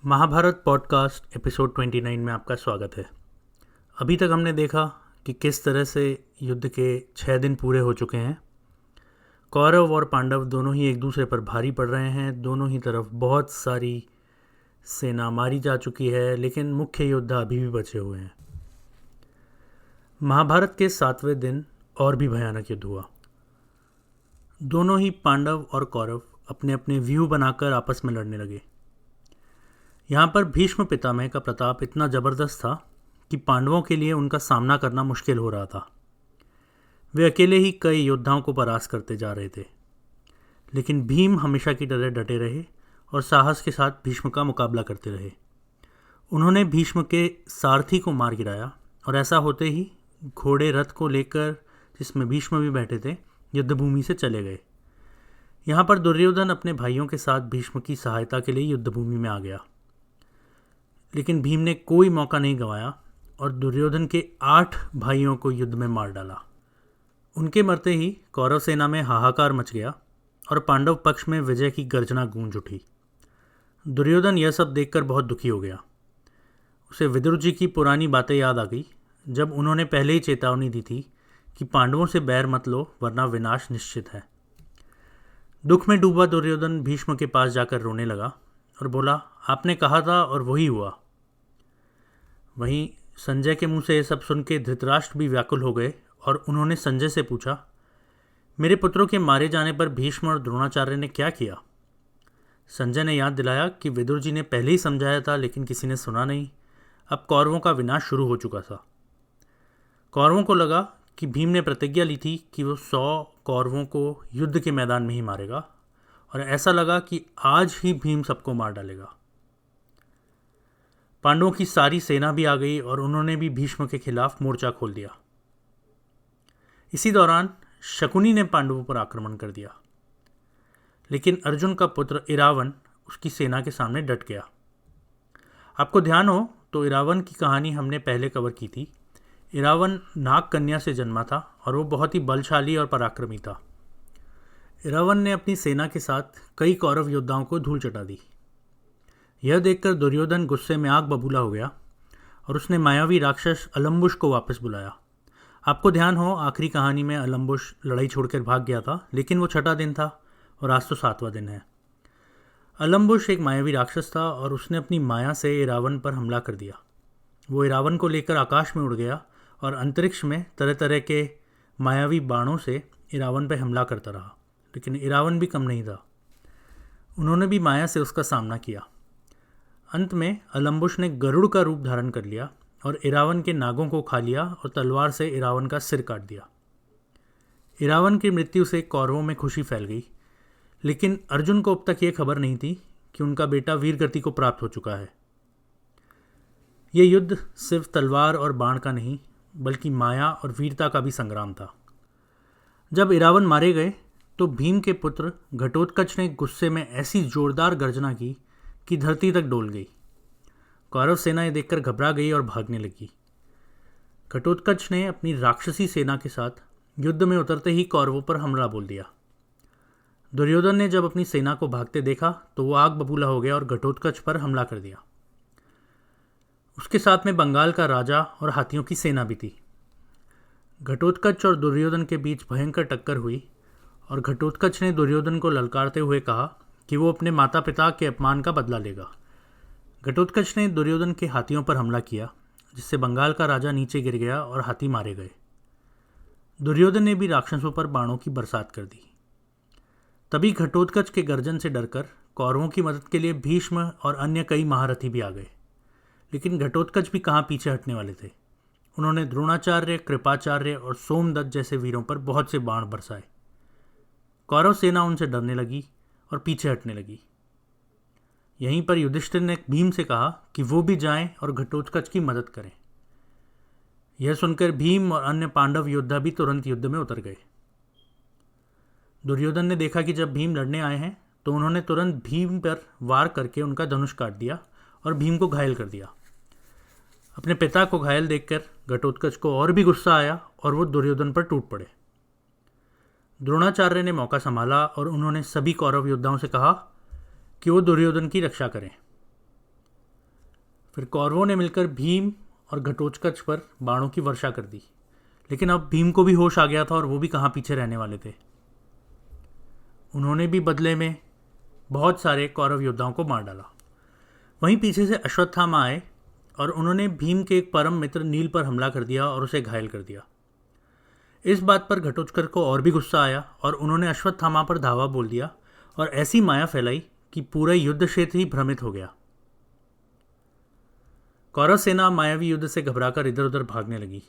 Mahabharat podcast episode 29 में आपका स्वागत है। अभी तक हमने देखा कि किस तरह से युद्ध के 6 दिन पूरे हो चुके हैं। कौरव और पांडव दोनों ही एक दूसरे पर भारी पड़ रहे हैं। दोनों ही तरफ बहुत सारी सेना मारी जा चुकी है, लेकिन मुख्य योद्धा अभी भी बचे हुए हैं। महाभारत के 7वें दिन और भी भयानक युद्ध हुआ। दोनों ही पांडव और कौरव अपने अपने व्यूह बनाकर आपस में लड़ने लगे। यहाँ पर भीष्म पितामह का प्रताप इतना ज़बरदस्त था कि पांडवों के लिए उनका सामना करना मुश्किल हो रहा था। वे अकेले ही कई योद्धाओं को परास्त करते जा रहे थे, लेकिन भीम हमेशा की तरह डटे रहे और साहस के साथ भीष्म का मुकाबला करते रहे। उन्होंने भीष्म के सारथी को मार गिराया और ऐसा होते ही घोड़े रथ को लेकर, जिसमें भीष्म भी बैठे थे, युद्धभूमि से चले गए। यहाँ पर दुर्योधन अपने भाइयों के साथ भीष्म की सहायता के लिए युद्धभूमि में आ गया, लेकिन भीम ने कोई मौका नहीं गंवाया और दुर्योधन के 8 भाइयों को युद्ध में मार डाला। उनके मरते ही कौरव सेना में हाहाकार मच गया और पांडव पक्ष में विजय की गर्जना गूंज उठी। दुर्योधन यह सब देखकर बहुत दुखी हो गया। उसे विदुर जी की पुरानी बातें याद आ गई, जब उन्होंने पहले ही चेतावनी दी थी कि पांडवों से बैर मत लो वरना विनाश निश्चित है। दुख में डूबा दुर्योधन भीष्म के पास जाकर रोने लगा और बोला, आपने कहा था और वही हुआ। वहीं संजय के मुंह से ये सब सुन के धृतराष्ट्र भी व्याकुल हो गए और उन्होंने संजय से पूछा, मेरे पुत्रों के मारे जाने पर भीष्म और द्रोणाचार्य ने क्या किया? संजय ने याद दिलाया कि विदुर जी ने पहले ही समझाया था, लेकिन किसी ने सुना नहीं। अब कौरवों का विनाश शुरू हो चुका था। कौरवों को लगा कि भीम ने प्रतिज्ञा ली थी कि वो 100 कौरवों को युद्ध के मैदान में ही मारेगा, और ऐसा लगा कि आज ही भीम सबको मार डालेगा। पांडवों की सारी सेना भी आ गई और उन्होंने भी भीष्म के खिलाफ मोर्चा खोल दिया। इसी दौरान शकुनी ने पांडवों पर आक्रमण कर दिया, लेकिन अर्जुन का पुत्र इरावन उसकी सेना के सामने डट गया। आपको ध्यान हो तो इरावन की कहानी हमने पहले कवर की थी। इरावन नाग कन्या से जन्मा था और वो बहुत ही बलशाली और पराक्रमी था। इरावन ने अपनी सेना के साथ कई कौरव योद्धाओं को धूल चटा दी। यह देखकर दुर्योधन गुस्से में आग बबूला हो गया और उसने मायावी राक्षस अलम्बुश को वापस बुलाया। आपको ध्यान हो आखिरी कहानी में अलम्बुश लड़ाई छोड़कर भाग गया था, लेकिन वो 6ठा दिन था और आज तो 7वां दिन है। अलम्बुश एक मायावी राक्षस था और उसने अपनी माया से इरावन पर हमला कर दिया। वो इरावन को लेकर आकाश में उड़ गया और अंतरिक्ष में तरह तरह के मायावी बाणों से इरावन पर हमला करता रहा, लेकिन इरावन भी कम नहीं था। उन्होंने भी माया से उसका सामना किया। अंत में अलम्बुश ने गरुड़ का रूप धारण कर लिया और इरावन के नागों को खा लिया और तलवार से इरावन का सिर काट दिया। इरावन की मृत्यु से कौरवों में खुशी फैल गई, लेकिन अर्जुन को अब तक ये खबर नहीं थी कि उनका बेटा वीरगति को प्राप्त हो चुका है। ये युद्ध सिर्फ तलवार और बाण का नहीं, बल्कि माया और वीरता का भी संग्राम था। जब इरावन मारे गए तो भीम के पुत्र घटोत्कच ने गुस्से में ऐसी जोरदार गर्जना की कि धरती तक डोल गई। कौरव सेना ये देखकर घबरा गई और भागने लगी। घटोत्कच ने अपनी राक्षसी सेना के साथ युद्ध में उतरते ही कौरवों पर हमला बोल दिया। दुर्योधन ने जब अपनी सेना को भागते देखा तो वो आग बबूला हो गया और घटोत्कच पर हमला कर दिया। उसके साथ में बंगाल का राजा और हाथियों की सेना भी थी। घटोत्कच और दुर्योधन के बीच भयंकर टक्कर हुई और घटोत्कच ने दुर्योधन को ललकारते हुए कहा कि वो अपने माता पिता के अपमान का बदला लेगा। घटोत्कच ने दुर्योधन के हाथियों पर हमला किया, जिससे बंगाल का राजा नीचे गिर गया और हाथी मारे गए। दुर्योधन ने भी राक्षसों पर बाणों की बरसात कर दी। तभी घटोत्कच के गर्जन से डरकर कौरवों की मदद के लिए भीष्म और अन्य कई महारथी भी आ गए, लेकिन घटोत्कच भी कहाँ पीछे हटने वाले थे। उन्होंने द्रोणाचार्य, कृपाचार्य और सोमदत्त जैसे वीरों पर बहुत से बाण बरसाए। कौरव सेना उनसे डरने लगी और पीछे हटने लगी। यहीं पर युधिष्ठिर ने भीम से कहा कि वो भी जाएं और घटोत्कच की मदद करें। यह सुनकर भीम और अन्य पांडव योद्धा भी तुरंत युद्ध में उतर गए। दुर्योधन ने देखा कि जब भीम लड़ने आए हैं तो उन्होंने तुरंत भीम पर वार करके उनका धनुष काट दिया और भीम को घायल कर दिया। अपने पिता को घायल देखकर घटोत्कच को और भी गुस्सा आया और वो दुर्योधन पर टूट पड़े। द्रोणाचार्य ने मौका संभाला और उन्होंने सभी कौरव योद्धाओं से कहा कि वो दुर्योधन की रक्षा करें। फिर कौरवों ने मिलकर भीम और घटोत्कच पर बाणों की वर्षा कर दी, लेकिन अब भीम को भी होश आ गया था और वो भी कहाँ पीछे रहने वाले थे। उन्होंने भी बदले में बहुत सारे कौरव योद्धाओं को मार डाला। वहीं पीछे से अश्वत्थामा आए और उन्होंने भीम के एक परम मित्र नील पर हमला कर दिया और उसे घायल कर दिया। इस बात पर घटोत्कच को और भी गुस्सा आया और उन्होंने अश्वत्थामा पर धावा बोल दिया और ऐसी माया फैलाई कि पूरा युद्ध क्षेत्र ही भ्रमित हो गया। कौरव सेना मायावी युद्ध से घबराकर इधर उधर भागने लगी।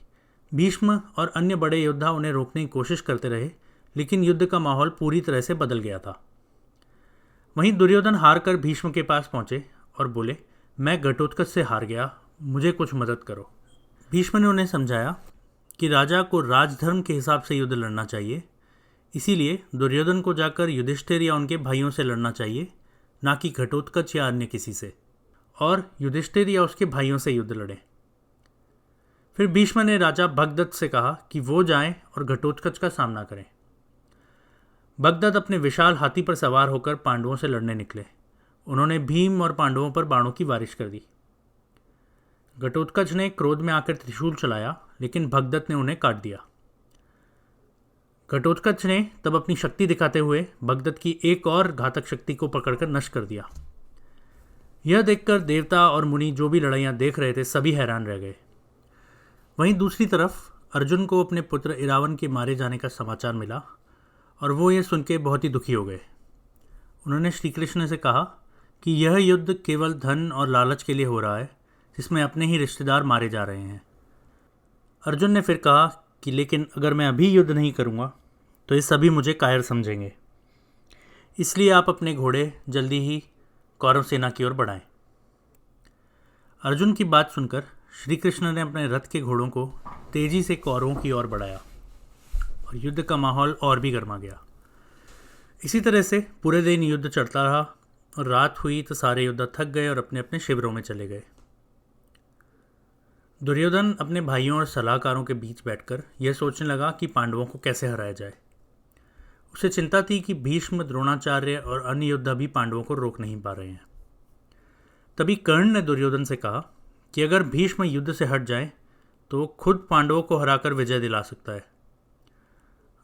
भीष्म और अन्य बड़े योद्धा उन्हें रोकने की कोशिश करते रहे, लेकिन युद्ध का माहौल पूरी तरह से बदल गया था। वहीं दुर्योधन हार कर भीष्म के पास पहुंचे और बोले, मैं घटोत्कच से हार गया, मुझे कुछ मदद करो। भीष्म ने उन्हें समझाया कि राजा को राजधर्म के हिसाब से युद्ध लड़ना चाहिए, इसीलिए दुर्योधन को जाकर युधिष्ठिर या उनके भाइयों से लड़ना चाहिए, ना कि घटोत्कच या अन्य किसी से, और युधिष्ठिर या उसके भाइयों से युद्ध लड़ें। फिर भीष्म ने राजा भगदत्त से कहा कि वो जाएं और घटोत्कच का सामना करें। भगदत्त अपने विशाल हाथी पर सवार होकर पांडवों से लड़ने निकले। उन्होंने भीम और पांडवों पर बाणों की बारिश कर दी। घटोत्कच ने क्रोध में आकर त्रिशूल चलाया, लेकिन भगदत्त ने उन्हें काट दिया। घटोत्कच ने तब अपनी शक्ति दिखाते हुए भगदत्त की एक और घातक शक्ति को पकड़कर नष्ट कर दिया। यह देखकर देवता और मुनि जो भी लड़ाइयाँ देख रहे थे सभी हैरान रह गए। वहीं दूसरी तरफ अर्जुन को अपने पुत्र इरावन के मारे जाने का समाचार मिला और वो ये सुन के बहुत ही दुखी हो गए। उन्होंने श्री कृष्ण से कहा कि यह युद्ध केवल धन और लालच के लिए हो रहा है, जिसमें अपने ही रिश्तेदार मारे जा रहे हैं। अर्जुन ने फिर कहा कि लेकिन अगर मैं अभी युद्ध नहीं करूँगा तो ये सभी मुझे कायर समझेंगे, इसलिए आप अपने घोड़े जल्दी ही कौरव सेना की ओर बढ़ाएं। अर्जुन की बात सुनकर श्री कृष्ण ने अपने रथ के घोड़ों को तेजी से कौरवों की ओर बढ़ाया और युद्ध का माहौल और भी गर्मा गया। इसी तरह से पूरे दिन युद्ध चलता रहा और रात हुई तो सारे योद्धा थक गए और अपने अपने शिविरों में चले गए। दुर्योधन अपने भाइयों और सलाहकारों के बीच बैठकर यह सोचने लगा कि पांडवों को कैसे हराया जाए। उसे चिंता थी कि भीष्म, द्रोणाचार्य और अन्य योद्धा भी पांडवों को रोक नहीं पा रहे हैं। तभी कर्ण ने दुर्योधन से कहा कि अगर भीष्म युद्ध से हट जाए तो वो खुद पांडवों को हराकर विजय दिला सकता है।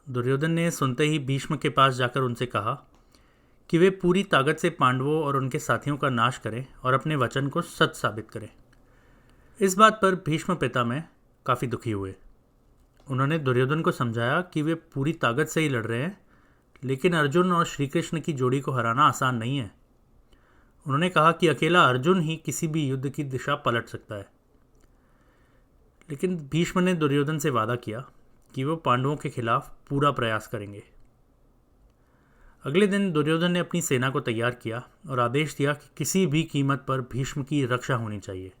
दुर्योधन ने सुनते ही भीष्म के पास जाकर उनसे कहा कि वे पूरी ताकत से पांडवों और उनके साथियों का नाश करें और अपने वचन को सच साबित करें। इस बात पर भीष्म पितामह काफ़ी दुखी हुए। उन्होंने दुर्योधन को समझाया कि वे पूरी ताकत से ही लड़ रहे हैं, लेकिन अर्जुन और श्री कृष्ण की जोड़ी को हराना आसान नहीं है। उन्होंने कहा कि अकेला अर्जुन ही किसी भी युद्ध की दिशा पलट सकता है। लेकिन भीष्म ने दुर्योधन से वादा किया कि वो पांडवों के खिलाफ पूरा प्रयास करेंगे। अगले दिन दुर्योधन ने अपनी सेना को तैयार किया और आदेश दिया कि किसी भी कीमत पर भीष्म की रक्षा होनी चाहिए।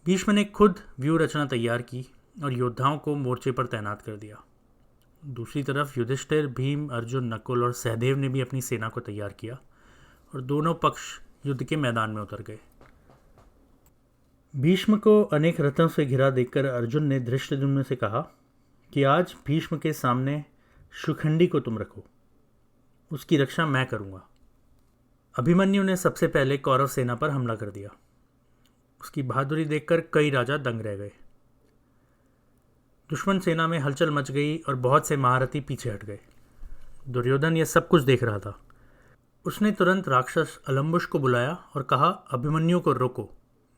भीष्म ने खुद व्यूह रचना तैयार की और योद्धाओं को मोर्चे पर तैनात कर दिया। दूसरी तरफ युधिष्ठिर, भीम, अर्जुन, नकुल और सहदेव ने भी अपनी सेना को तैयार किया और दोनों पक्ष युद्ध के मैदान में उतर गए। भीष्म को अनेक रथों से घिरा देखकर अर्जुन ने धृष्टद्युम्न से कहा कि आज भीष्म के सामने शिखंडी को तुम रखो, उसकी रक्षा मैं करूँगा। अभिमन्यु ने सबसे पहले कौरव सेना पर हमला कर दिया। उसकी बहादुरी देखकर कई राजा दंग रह गए। दुश्मन सेना में हलचल मच गई और बहुत से महारथी पीछे हट गए। दुर्योधन यह सब कुछ देख रहा था। उसने तुरंत राक्षस अलम्बुश को बुलाया और कहा, अभिमन्यु को रोको,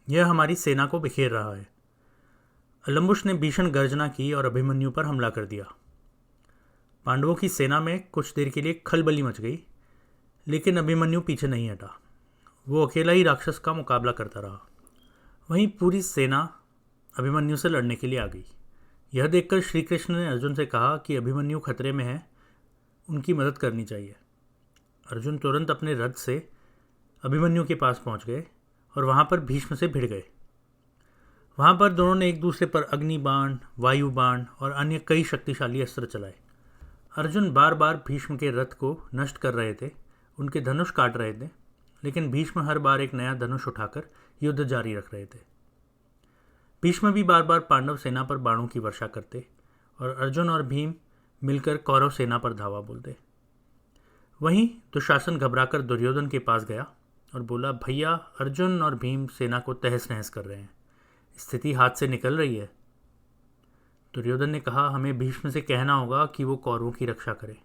यह हमारी सेना को बिखेर रहा है। अलम्बुश ने भीषण गर्जना की और अभिमन्यु पर हमला कर दिया। पांडवों की सेना में कुछ देर के लिए खलबली मच गई, लेकिन अभिमन्यु पीछे नहीं हटा। वो अकेला ही राक्षस का मुकाबला करता रहा। वहीं पूरी सेना अभिमन्यु से लड़ने के लिए आ गई। यह देखकर श्री कृष्ण ने अर्जुन से कहा कि अभिमन्यु खतरे में है, उनकी मदद करनी चाहिए। अर्जुन तुरंत अपने रथ से अभिमन्यु के पास पहुंच गए और वहां पर भीष्म से भिड़ गए। वहां पर दोनों ने एक दूसरे पर अग्नि बाण, वायु बाण और अन्य कई शक्तिशाली अस्त्र चलाए। अर्जुन बार बार भीष्म के रथ को नष्ट कर रहे थे, उनके धनुष काट रहे थे, लेकिन भीष्म हर बार एक नया धनुष उठाकर युद्ध जारी रख रहे थे। भीष्म भी बार बार पांडव सेना पर बाणों की वर्षा करते और अर्जुन और भीम मिलकर कौरव सेना पर धावा बोलते। वहीं दुशासन घबराकर दुर्योधन के पास गया और बोला, भैया अर्जुन और भीम सेना को तहस नहस कर रहे हैं, स्थिति हाथ से निकल रही है। दुर्योधन ने कहा, हमें भीष्म से कहना होगा कि वो कौरवों की रक्षा करे।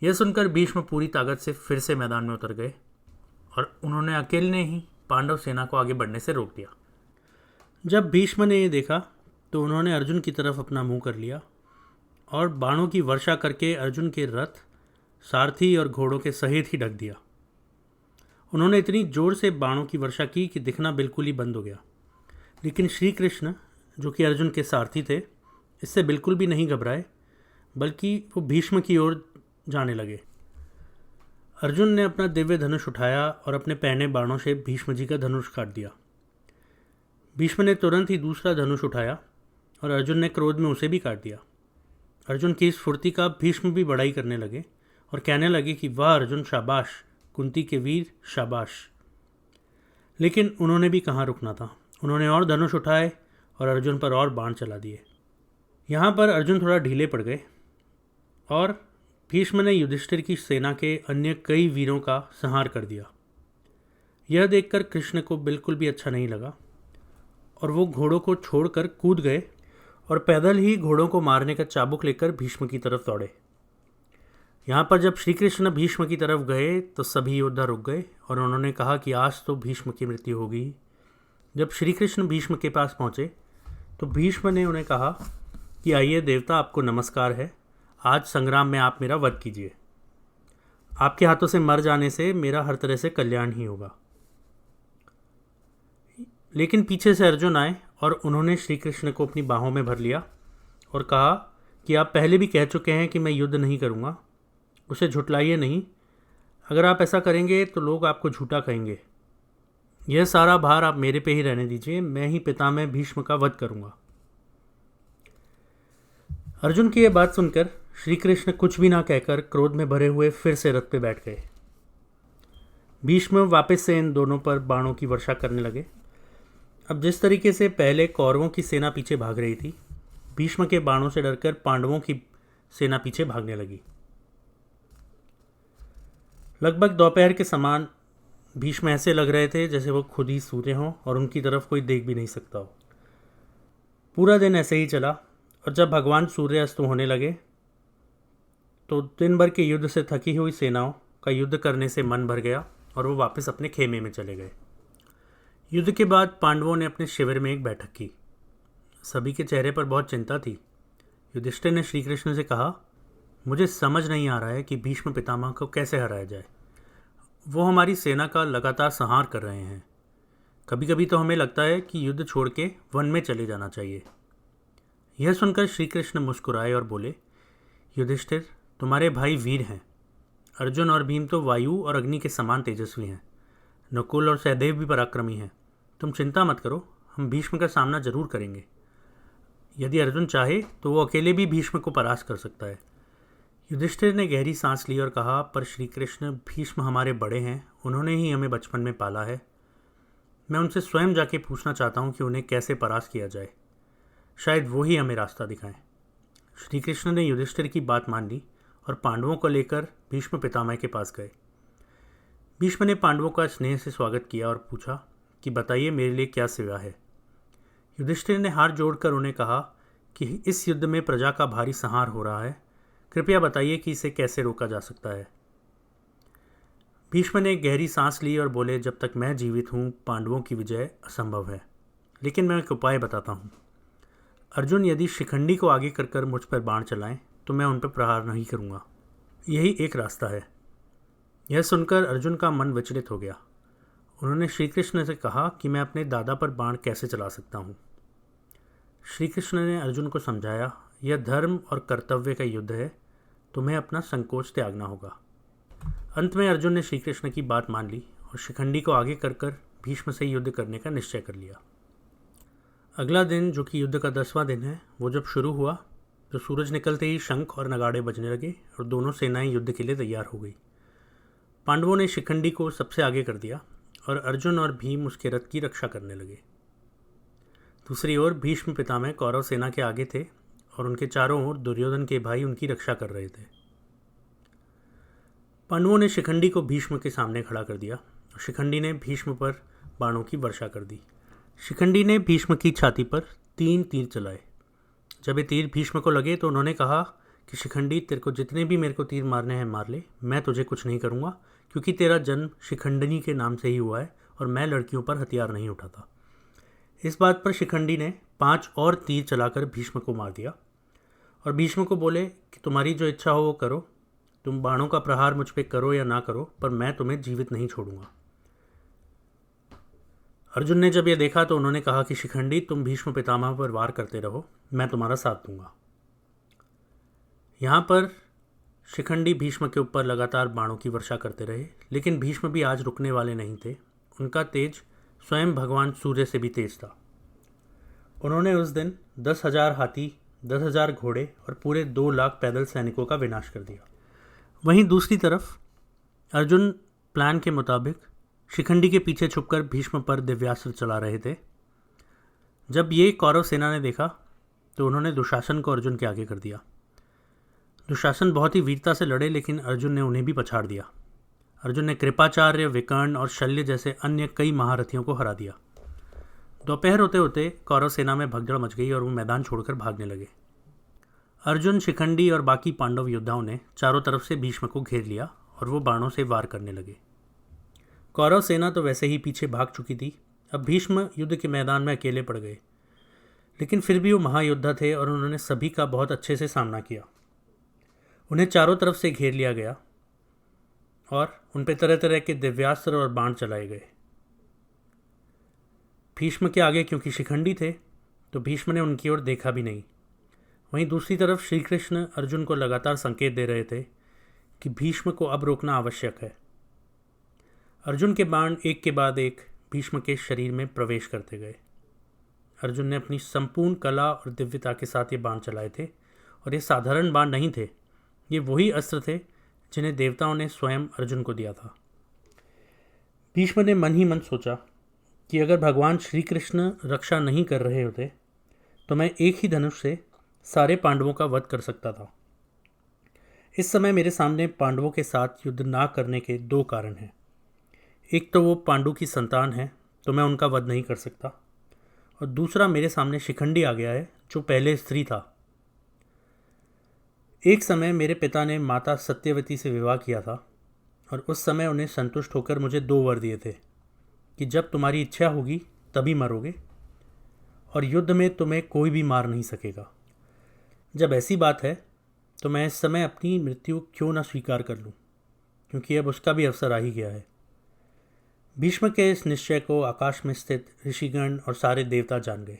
यह सुनकर भीष्म पूरी ताकत से फिर से मैदान में उतर गए और उन्होंने अकेले ने ही पांडव सेना को आगे बढ़ने से रोक दिया। जब भीष्म ने यह देखा तो उन्होंने अर्जुन की तरफ अपना मुंह कर लिया और बाणों की वर्षा करके अर्जुन के रथ, सारथी और घोड़ों के सहित ही ढक दिया। उन्होंने इतनी जोर से बाणों की वर्षा की कि दिखना बिल्कुल ही बंद हो गया। लेकिन श्री कृष्ण, जो कि अर्जुन के सारथी थे, इससे बिल्कुल भी नहीं घबराए, बल्कि वो भीष्म की ओर जाने लगे। अर्जुन ने अपना दिव्य धनुष उठाया और अपने पहने बाणों से भीष्म जी का धनुष काट दिया। भीष्म ने तुरंत ही दूसरा धनुष उठाया और अर्जुन ने क्रोध में उसे भी काट दिया। अर्जुन की इस फुर्ती का भीष्म भी बड़ाई करने लगे और कहने लगे कि वाह अर्जुन, शाबाश, कुंती के वीर, शाबाश। लेकिन उन्होंने भी कहाँ रुकना था। उन्होंने और धनुष उठाए और अर्जुन पर और बाण चला दिए। यहाँ पर अर्जुन थोड़ा ढीले पड़ गए और भीष्म ने युधिष्ठिर की सेना के अन्य कई वीरों का संहार कर दिया। यह देखकर कृष्ण को बिल्कुल भी अच्छा नहीं लगा और वो घोड़ों को छोड़कर कूद गए और पैदल ही घोड़ों को मारने का चाबुक लेकर भीष्म की तरफ दौड़े। यहाँ पर जब श्री कृष्ण भीष्म की तरफ गए तो सभी योद्धा रुक गए और उन्होंने कहा कि आज तो भीष्म की मृत्यु होगी। जब श्री कृष्ण भीष्म के पास पहुँचे तो भीष्म ने उन्हें कहा कि आइए देवता, आपको नमस्कार है, आज संग्राम में आप मेरा वध कीजिए। आपके हाथों से मर जाने से मेरा हर तरह से कल्याण ही होगा। लेकिन पीछे से अर्जुन आए और उन्होंने श्री कृष्ण को अपनी बाहों में भर लिया और कहा कि आप पहले भी कह चुके हैं कि मैं युद्ध नहीं करूँगा, उसे झुटलाइए नहीं। अगर आप ऐसा करेंगे तो लोग आपको झूठा कहेंगे। यह सारा भार आप मेरे पे ही रहने दीजिए, मैं ही पितामह भीष्म का वध करूँगा। अर्जुन की यह बात सुनकर श्री कृष्ण कुछ भी ना कहकर क्रोध में भरे हुए फिर से रथ पे बैठ गए। भीष्म वापस से इन दोनों पर बाणों की वर्षा करने लगे। अब जिस तरीके से पहले कौरवों की सेना पीछे भाग रही थी, भीष्म के बाणों से डरकर पांडवों की सेना पीछे भागने लगी। लगभग दोपहर के समान भीष्म ऐसे लग रहे थे जैसे वो खुद ही सूते हों और उनकी तरफ कोई देख भी नहीं सकता हो। पूरा दिन ऐसे ही चला और जब भगवान सूर्य अस्त होने लगे तो दिन भर के युद्ध से थकी हुई सेनाओं का युद्ध करने से मन भर गया और वो वापस अपने खेमे में चले गए। युद्ध के बाद पांडवों ने अपने शिविर में एक बैठक की। सभी के चेहरे पर बहुत चिंता थी। युधिष्ठिर ने श्री कृष्ण से कहा, मुझे समझ नहीं आ रहा है कि भीष्म पितामह को कैसे हराया जाए। वो हमारी सेना का लगातार संहार कर रहे हैं। कभी कभी तो हमें लगता है कि युद्ध छोड़ के वन में चले जाना चाहिए। यह सुनकर श्री कृष्ण मुस्कुराए और बोले, युधिष्ठिर, तुम्हारे भाई वीर हैं। अर्जुन और भीम तो वायु और अग्नि के समान तेजस्वी हैं। नकुल और सहदेव भी पराक्रमी हैं। तुम चिंता मत करो, हम भीष्म का सामना जरूर करेंगे। यदि अर्जुन चाहे तो वो अकेले भी भीष्म को परास्त कर सकता है। युधिष्ठिर ने गहरी सांस ली और कहा, पर श्री कृष्ण, भीष्म हमारे बड़े हैं, उन्होंने ही हमें बचपन में पाला है। मैं उनसे स्वयं जाके पूछना चाहता हूँ कि उन्हें कैसे परास्त किया जाए। शायद वो ही हमें रास्ता दिखाएं। श्री कृष्ण ने युधिष्ठिर की बात मान ली और पांडवों को लेकर भीष्म पितामह के पास गए। भीष्म ने पांडवों का स्नेह से स्वागत किया और पूछा कि बताइए मेरे लिए क्या सेवा है। युधिष्ठिर ने हाथ जोड़कर उन्हें कहा कि इस युद्ध में प्रजा का भारी संहार हो रहा है, कृपया बताइए कि इसे कैसे रोका जा सकता है। भीष्म ने गहरी सांस ली और बोले, जब तक मैं जीवित हूँ पांडवों की विजय असंभव है, लेकिन मैं एक उपाय बताता हूँ। अर्जुन यदि शिखंडी को आगे कर कर मुझ पर बाण चलाएं तो मैं उन पर प्रहार नहीं करूँगा। यही एक रास्ता है। यह सुनकर अर्जुन का मन विचलित हो गया। उन्होंने श्री कृष्ण से कहा कि मैं अपने दादा पर बाण कैसे चला सकता हूँ। श्री कृष्ण ने अर्जुन को समझाया, यह धर्म और कर्तव्य का युद्ध है, तुम्हें अपना संकोच त्यागना होगा। अंत में अर्जुन ने श्री कृष्ण की बात मान ली और शिखंडी को आगे कर कर भीष्म से युद्ध करने का निश्चय कर लिया। अगला दिन, जो कि युद्ध का 10वां दिन है, वो जब शुरू हुआ तो सूरज निकलते ही शंख और नगाड़े बजने लगे और दोनों सेनाएं युद्ध के लिए तैयार हो गई। पांडवों ने शिखंडी को सबसे आगे कर दिया और अर्जुन और भीम उसके रथ की रक्षा करने लगे। दूसरी ओर भीष्म पितामह कौरव सेना के आगे थे और उनके चारों ओर दुर्योधन के भाई उनकी रक्षा कर रहे थे। पांडवों ने शिखंडी को भीष्म के सामने खड़ा कर दिया और शिखंडी ने भीष्म पर बाणों की वर्षा कर दी। शिखंडी ने भीष्म की छाती पर 3 तीर चलाए। जब ये तीर भीष्म को लगे तो उन्होंने कहा कि शिखंडी, तेरे को जितने भी मेरे को तीर मारने हैं मार ले, मैं तुझे कुछ नहीं करूँगा, क्योंकि तेरा जन्म शिखंडिनी के नाम से ही हुआ है और मैं लड़कियों पर हथियार नहीं उठाता। इस बात पर शिखंडी ने 5 और तीर चलाकर भीष्म को मार दिया और भीष्म को बोले कि तुम्हारी जो इच्छा हो वो करो, तुम बाणों का प्रहार मुझ पे करो या ना करो, पर मैं तुम्हें जीवित नहीं छोड़ूंगा। अर्जुन ने जब यह देखा तो उन्होंने कहा कि शिखंडी, तुम भीष्म पितामह पर वार करते रहो, मैं तुम्हारा साथ दूंगा। यहाँ पर शिखंडी भीष्म के ऊपर लगातार बाणों की वर्षा करते रहे, लेकिन भीष्म भी आज रुकने वाले नहीं थे। उनका तेज स्वयं भगवान सूर्य से भी तेज था। उन्होंने उस दिन 10,000 हाथी, 10,000 घोड़े और पूरे 2 लाख पैदल सैनिकों का विनाश कर दिया। वहीं दूसरी तरफ अर्जुन प्लान के मुताबिक शिखंडी के पीछे छुपकर भीष्म पर दिव्यास्त्र चला रहे थे। जब ये कौरव सेना ने देखा तो उन्होंने दुशासन को अर्जुन के आगे कर दिया। दुशासन बहुत ही वीरता से लड़े, लेकिन अर्जुन ने उन्हें भी पछाड़ दिया। अर्जुन ने कृपाचार्य, विकर्ण और शल्य जैसे अन्य कई महारथियों को हरा दिया। दोपहर होते होते कौरव सेना में भगदड़ मच गई और वो मैदान छोड़कर भागने लगे। अर्जुन, शिखंडी और बाकी पांडव योद्धाओं ने चारों तरफ से भीष्म को घेर लिया और वो बाणों से वार करने लगे। कौरव सेना तो वैसे ही पीछे भाग चुकी थी। अब भीष्म युद्ध के मैदान में अकेले पड़ गए, लेकिन फिर भी वो महायोद्धा थे और उन्होंने सभी का बहुत अच्छे से सामना किया। उन्हें चारों तरफ से घेर लिया गया और उन पर तरह तरह के दिव्यास्त्र और बाण चलाए गए। भीष्म के आगे क्योंकि शिखंडी थे तो भीष्म ने उनकी ओर देखा भी नहीं। वहीं दूसरी तरफ श्री कृष्ण अर्जुन को लगातार संकेत दे रहे थे कि भीष्म को अब रोकना आवश्यक है। अर्जुन के बाण एक के बाद एक भीष्म के शरीर में प्रवेश करते गए। अर्जुन ने अपनी संपूर्ण कला और दिव्यता के साथ ये बाण चलाए थे और ये साधारण बाण नहीं थे, ये वही अस्त्र थे जिन्हें देवताओं ने स्वयं अर्जुन को दिया था। भीष्म ने मन ही मन सोचा कि अगर भगवान श्री कृष्ण रक्षा नहीं कर रहे होते तो मैं एक ही धनुष से सारे पांडवों का वध कर सकता था। इस समय मेरे सामने पांडवों के साथ युद्ध ना करने के 2 कारण हैं। एक तो वो पांडु की संतान है तो मैं उनका वध नहीं कर सकता, और दूसरा मेरे सामने शिखंडी आ गया है जो पहले स्त्री था। एक समय मेरे पिता ने माता सत्यवती से विवाह किया था और उस समय उन्हें संतुष्ट होकर मुझे 2 वर दिए थे कि जब तुम्हारी इच्छा होगी तभी मरोगे और युद्ध में तुम्हें कोई भी मार नहीं सकेगा। जब ऐसी बात है तो मैं इस समय अपनी मृत्यु क्यों न स्वीकार कर लूं, क्योंकि अब उसका भी अवसर आ ही गया है। भीष्म के इस निश्चय को आकाश में स्थित ऋषिगण और सारे देवता जान गए।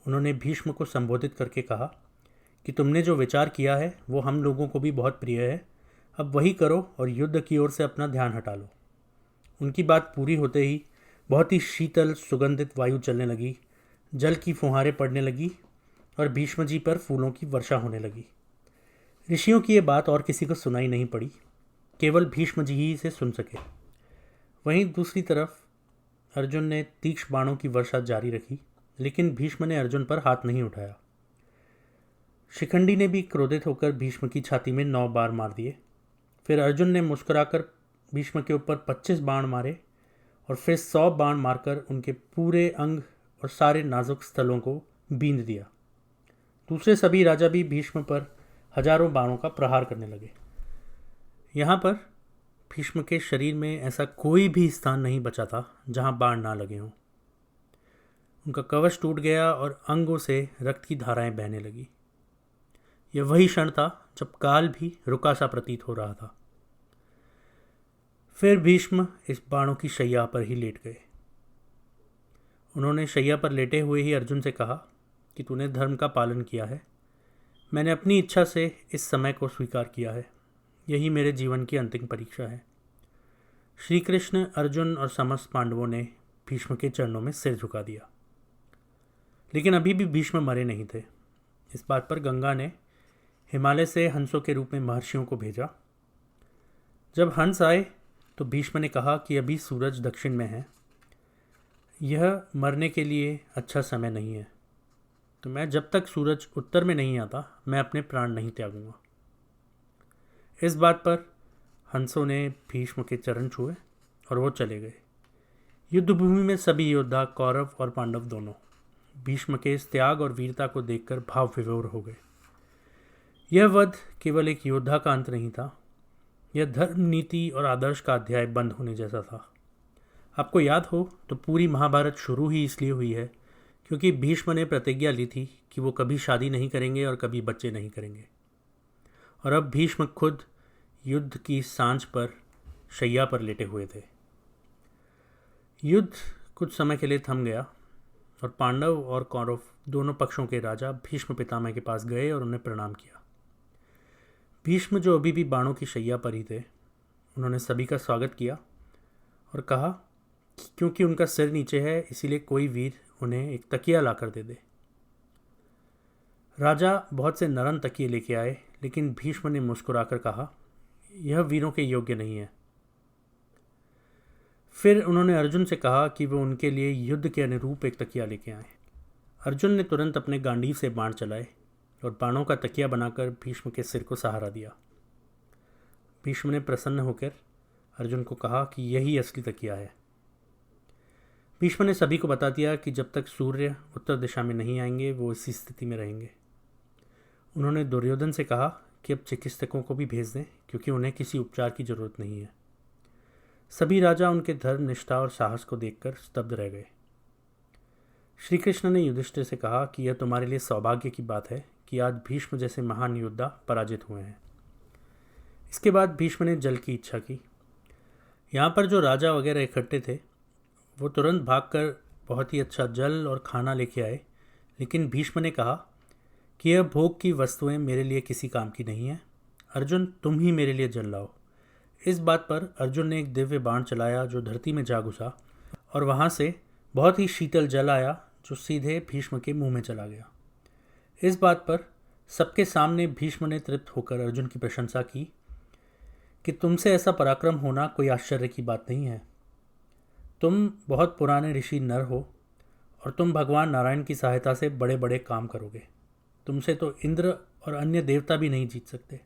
उन्होंने भीष्म को संबोधित करके कहा कि तुमने जो विचार किया है वो हम लोगों को भी बहुत प्रिय है, अब वही करो और युद्ध की ओर से अपना ध्यान हटा लो। उनकी बात पूरी होते ही बहुत ही शीतल सुगंधित वायु चलने लगी, जल की फुहारें पड़ने लगी और भीष्म जी पर फूलों की वर्षा होने लगी। ऋषियों की ये बात और किसी को सुनाई नहीं पड़ी, केवल भीष्म जी ही इसे सुन सके। वहीं दूसरी तरफ अर्जुन ने तीक्ष्ण बाणों की वर्षा जारी रखी, लेकिन भीष्म ने अर्जुन पर हाथ नहीं उठाया। शिखंडी ने भी क्रोधित होकर भीष्म की छाती में 9 बार मार दिए। फिर अर्जुन ने मुस्कुराकर भीष्म के ऊपर 25 बाण मारे और फिर 100 बाण मारकर उनके पूरे अंग और सारे नाजुक स्थलों को बींध दिया। दूसरे सभी राजा भी भीष्म पर हजारों बाणों का प्रहार करने लगे। यहाँ पर भीष्म के शरीर में ऐसा कोई भी स्थान नहीं बचा था जहाँ बाण ना लगे हों। उनका कवच टूट गया और अंगों से रक्त की धाराएं बहने लगी। यह वही क्षण था जब काल भी रुका सा प्रतीत हो रहा था। फिर भीष्म इस बाणों की शैया पर ही लेट गए। उन्होंने शैया पर लेटे हुए ही अर्जुन से कहा कि तूने धर्म का पालन किया है, मैंने अपनी इच्छा से इस समय को स्वीकार किया है, यही मेरे जीवन की अंतिम परीक्षा है। श्री कृष्ण, अर्जुन और समस्त पांडवों ने भीष्म के चरणों में सिर झुका दिया। लेकिन अभी भी भीष्म मरे नहीं थे। इस बात पर गंगा ने हिमालय से हंसों के रूप में महर्षियों को भेजा। जब हंस आए तो भीष्म ने कहा कि अभी सूरज दक्षिण में है, यह मरने के लिए अच्छा समय नहीं है, तो मैं जब तक सूरज उत्तर में नहीं आता मैं अपने प्राण नहीं त्यागूंगा। इस बात पर हंसों ने भीष्म के चरण छुए और वो चले गए। युद्धभूमि में सभी योद्धा, कौरव और पांडव दोनों, भीष्म के इस त्याग और वीरता को देखकर भाव विभोर हो गए। यह वध केवल एक योद्धा का अंत नहीं था, यह धर्म, नीति और आदर्श का अध्याय बंद होने जैसा था। आपको याद हो तो पूरी महाभारत शुरू ही इसलिए हुई है क्योंकि भीष्म ने प्रतिज्ञा ली थी कि वो कभी शादी नहीं करेंगे और कभी बच्चे नहीं करेंगे। और अब भीष्म खुद युद्ध की सांझ पर शैया पर लेटे हुए थे। युद्ध कुछ समय के लिए थम गया और पांडव और कौरव दोनों पक्षों के राजा भीष्म पितामह के पास गए और उन्हें प्रणाम किया। भीष्म, जो अभी भी बाणों की शैया पर ही थे, उन्होंने सभी का स्वागत किया और कहा कि क्योंकि उनका सिर नीचे है इसीलिए कोई वीर उन्हें एक तकिया लाकर दे दे। राजा बहुत से नरम तकिए लेके आए, लेकिन भीष्म ने मुस्कुराकर कहा, यह वीरों के योग्य नहीं है। फिर उन्होंने अर्जुन से कहा कि वो उनके लिए युद्ध के अनुरूप एक तकिया लेके आए। अर्जुन ने तुरंत अपने गांडीव से बाण चलाए और बाणों का तकिया बनाकर भीष्म के सिर को सहारा दिया। भीष्म ने प्रसन्न होकर अर्जुन को कहा कि यही असली तकिया है। भीष्म ने सभी को बता दिया कि जब तक सूर्य उत्तर दिशा में नहीं आएंगे वो इसी स्थिति में रहेंगे। उन्होंने दुर्योधन से कहा कि अब चिकित्सकों को भी भेज दें क्योंकि उन्हें किसी उपचार की जरूरत नहीं है। सभी राजा उनके धर्म, निष्ठा और साहस को देखकर स्तब्ध रह गए। श्री कृष्ण ने युधिष्ठिर से कहा कि यह तुम्हारे लिए सौभाग्य की बात है कि आज भीष्म जैसे महान योद्धा पराजित हुए हैं। इसके बाद भीष्म ने जल की इच्छा की। यहाँ पर जो राजा वगैरह इकट्ठे थे वो तुरंत भागकर बहुत ही अच्छा जल और खाना लेके आए, लेकिन भीष्म ने कहा कि यह भोग की वस्तुएं मेरे लिए किसी काम की नहीं है। अर्जुन, तुम ही मेरे लिए जल लाओ। इस बात पर अर्जुन ने एक दिव्य बाण चलाया जो धरती में जा घुसा और वहाँ से बहुत ही शीतल जल आया जो सीधे भीष्म के मुंह में चला गया। इस बात पर सबके सामने भीष्म ने तृप्त होकर अर्जुन की प्रशंसा की कि तुमसे ऐसा पराक्रम होना कोई आश्चर्य की बात नहीं है। तुम बहुत पुराने ऋषि नर हो और तुम भगवान नारायण की सहायता से बड़े बड़े काम करोगे। तुमसे तो इंद्र और अन्य देवता भी नहीं जीत सकते।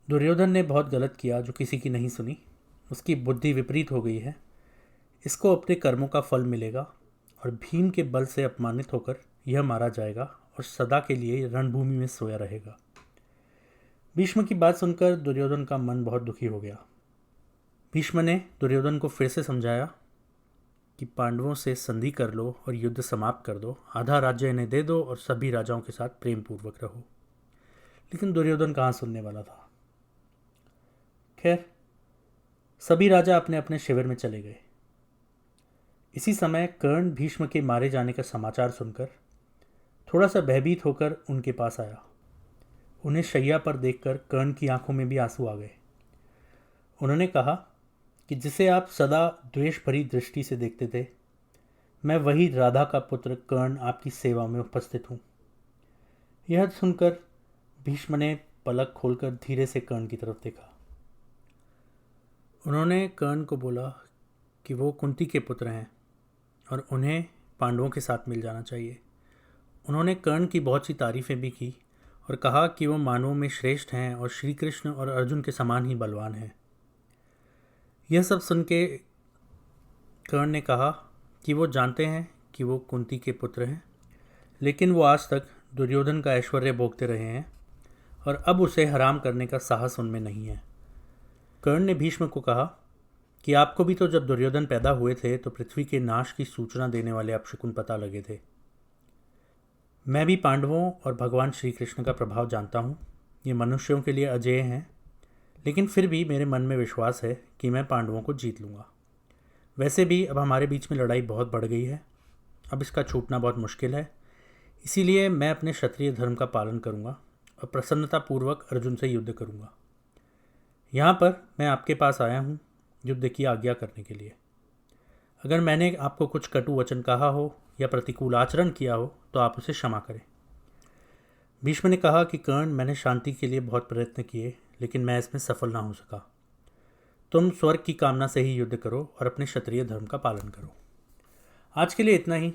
दुर्योधन ने बहुत गलत किया जो किसी की नहीं सुनी। उसकी बुद्धि विपरीत हो गई है। इसको अपने कर्मों का फल मिलेगा और भीम के बल से अपमानित होकर यह मारा जाएगा और सदा के लिए रणभूमि में सोया रहेगा। भीष्म की बात सुनकर दुर्योधन का मन बहुत दुखी हो गया। भीष्म ने दुर्योधन को फिर से समझाया कि पांडवों से संधि कर लो और युद्ध समाप्त कर दो, आधा राज्य इन्हें दे दो और सभी राजाओं के साथ प्रेम पूर्वक रहो। लेकिन दुर्योधन कहाँ सुनने वाला था। खैर, सभी राजा अपने अपने शिविर में चले गए। इसी समय कर्ण भीष्म के मारे जाने का समाचार सुनकर थोड़ा सा भयभीत होकर उनके पास आया। उन्हें शैया पर देखकर कर्ण की आंखों में भी आंसू आ गए। उन्होंने कहा कि जिसे आप सदा द्वेष भरी दृष्टि से देखते थे, मैं वही राधा का पुत्र कर्ण आपकी सेवा में उपस्थित हूँ। यह सुनकर भीष्म ने पलक खोलकर धीरे से कर्ण की तरफ देखा। उन्होंने कर्ण को बोला कि वो कुंती के पुत्र हैं और उन्हें पांडवों के साथ मिल जाना चाहिए। उन्होंने कर्ण की बहुत सी तारीफ़ें भी की और कहा कि वो मानवों में श्रेष्ठ हैं और श्री कृष्ण और अर्जुन के समान ही बलवान हैं। यह सब सुन के कर्ण ने कहा कि वो जानते हैं कि वो कुंती के पुत्र हैं, लेकिन वो आज तक दुर्योधन का ऐश्वर्य भोगते रहे हैं और अब उसे हराम करने का साहस उनमें नहीं है। कर्ण ने भीष्म को कहा कि आपको भी तो जब दुर्योधन पैदा हुए थे तो पृथ्वी के नाश की सूचना देने वाले अपशकुन पता लगे थे। मैं भी पांडवों और भगवान श्री कृष्ण का प्रभाव जानता हूँ। ये मनुष्यों के लिए अजेय हैं, लेकिन फिर भी मेरे मन में विश्वास है कि मैं पांडवों को जीत लूँगा। वैसे भी अब हमारे बीच में लड़ाई बहुत बढ़ गई है, अब इसका छूटना बहुत मुश्किल है। इसीलिए मैं अपने क्षत्रिय धर्म का पालन करूँगा और प्रसन्नतापूर्वक अर्जुन से युद्ध करूँगा। यहाँ पर मैं आपके पास आया हूँ युद्ध की आज्ञा करने के लिए। अगर मैंने आपको कुछ कटु वचन कहा हो या प्रतिकूल आचरण किया हो तो आप उसे क्षमा करें। भीष्म ने कहा कि कर्ण, मैंने शांति के लिए बहुत प्रयत्न किए, लेकिन मैं इसमें सफल ना हो सका। तुम स्वर्ग की कामना से ही युद्ध करो और अपने क्षत्रिय धर्म का पालन करो। आज के लिए इतना ही।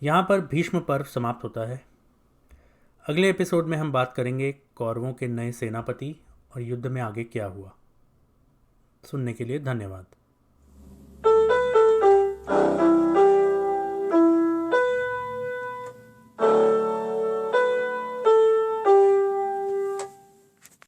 यहाँ पर भीष्म पर्व समाप्त होता है। अगले एपिसोड में हम बात करेंगे कौरवों के नए सेनापति और और युद्ध में आगे क्या हुआ। सुनने के लिए धन्यवाद।